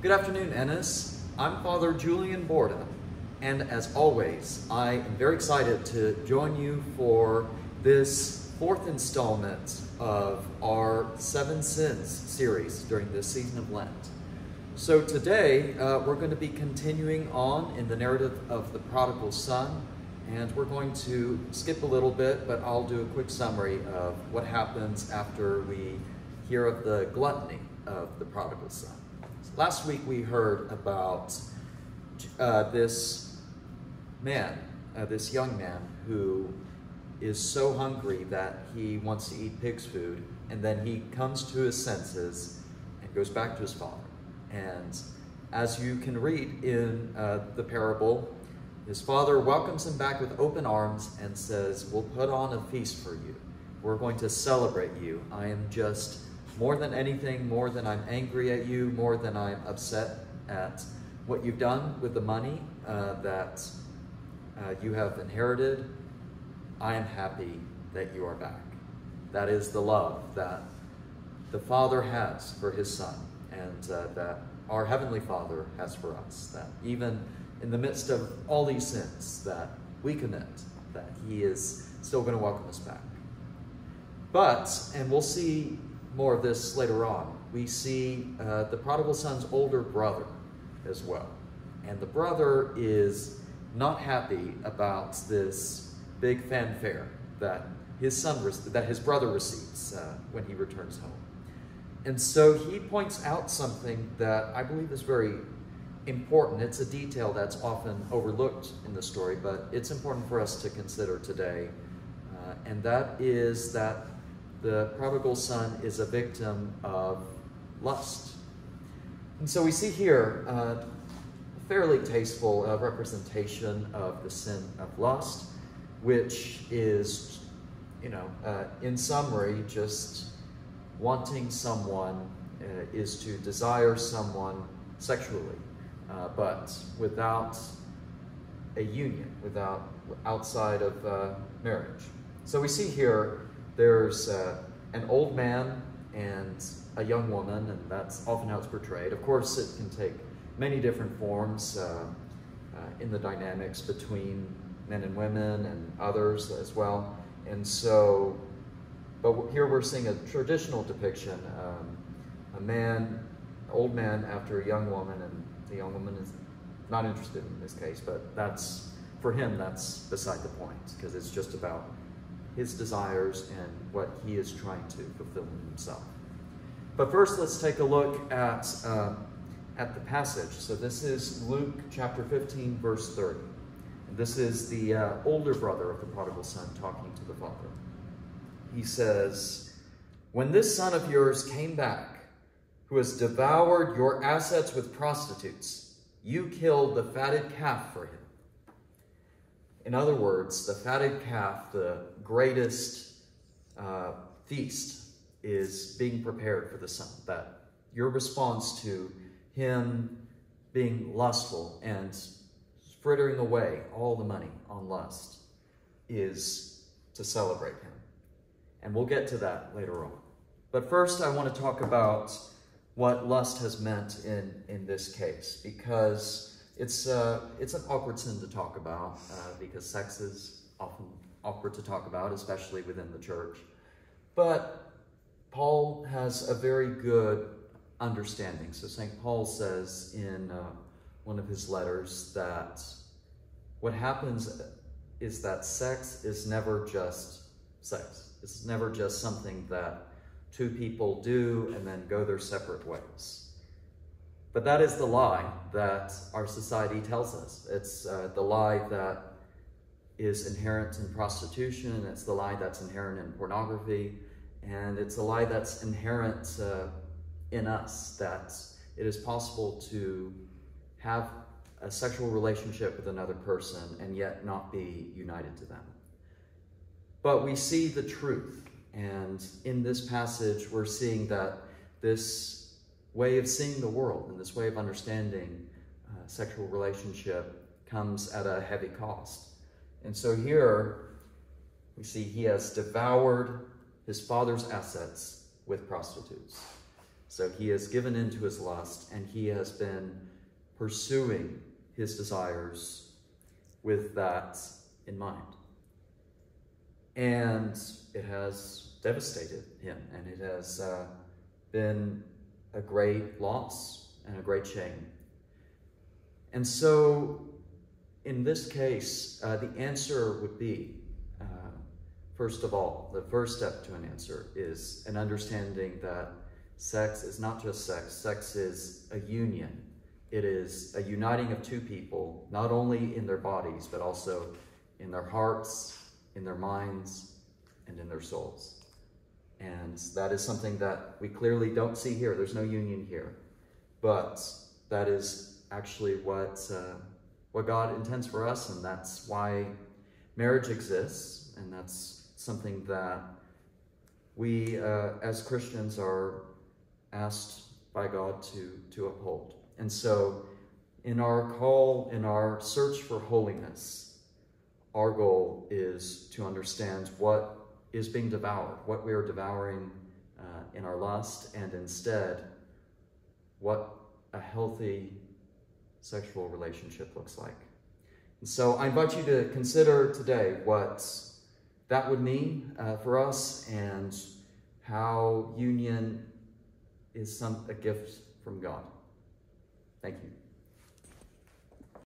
Good afternoon, Ennis. I'm Father Julian, and as always, I am very excited to join you for this fourth installment of our Seven Sins series during this season of Lent. So today, we're going to be continuing on in the narrative of the Prodigal Son, and we're going to skip a little bit, but I'll do a quick summary of what happens after we hear of the gluttony of the Prodigal Son. Last week we heard about this young man who is so hungry that he wants to eat pig's food, and then he comes to his senses and goes back to his father. And as you can read in the parable, his father welcomes him back with open arms and says, "We'll put on a feast for you. We're going to celebrate you. I am just more than anything, more than I'm angry at you, more than I'm upset at what you've done with the money that you have inherited. I am happy that you are back." That is the love that the Father has for his Son, and that our Heavenly Father has for us, that even in the midst of all these sins that we commit, that he is still going to welcome us back. But, and we'll see more of this later on, we see the prodigal son's older brother as well. And the brother is not happy about this big fanfare that his brother receives when he returns home. And so he points out something that I believe is very important. It's a detail that's often overlooked in the story, but it's important for us to consider today. And that is that the prodigal son is a victim of lust. And so we see here a fairly tasteful representation of the sin of lust, which is, in summary, just wanting someone is to desire someone sexually, but without a union, outside of marriage. So we see here there's an old man and a young woman, and that's often how it's portrayed. Of course, it can take many different forms in the dynamics between men and women and others as well. And so, but here we're seeing a traditional depiction, an old man after a young woman, and the young woman is not interested in this case, but for him, that's beside the point, because it's just about his desires and what he is trying to fulfill in himself. But first, let's take a look at the passage. So this is Luke chapter 15, verse 30. And this is the older brother of the prodigal son talking to the father. He says, "When this son of yours came back, who has devoured your assets with prostitutes, you killed the fatted calf for him." In other words, the fatted calf, the greatest feast, is being prepared for the son. That your response to him being lustful and frittering away all the money on lust is to celebrate him. And we'll get to that later on. But first, I want to talk about what lust has meant in this case, because it's an awkward sin to talk about, because sex is often awkward to talk about, especially within the church. But Paul has a very good understanding. So St. Paul says in one of his letters that what happens is that sex is never just sex. It's never just something that two people do and then go their separate ways. But that is the lie that our society tells us. It's the lie that is inherent in prostitution. It's the lie that's inherent in pornography. And it's a lie that's inherent in us, that it is possible to have a sexual relationship with another person and yet not be united to them. But we see the truth. And in this passage, we're seeing that this way of seeing the world and this way of understanding sexual relationship comes at a heavy cost. And so here we see he has devoured his father's assets with prostitutes. So he has given in to his lust, and he has been pursuing his desires with that in mind. And it has devastated him, and it has been a great loss and a great shame. And so, in this case, the answer would be, first of all, the first step to an answer is an understanding that sex is not just sex. Sex is a union. It is a uniting of two people, not only in their bodies, but also in their hearts, in their minds, and in their souls. And that is something that we clearly don't see here. There's no union here. But that is actually what God intends for us, and that's why marriage exists, and that's something that we as Christians are asked by God to uphold. And so in our call, in our search for holiness, our goal is to understand what is being devoured, what we are devouring in our lust, and instead what a healthy sexual relationship looks like. And so I invite you to consider today what that would mean for us, and how union is a gift from God. Thank you.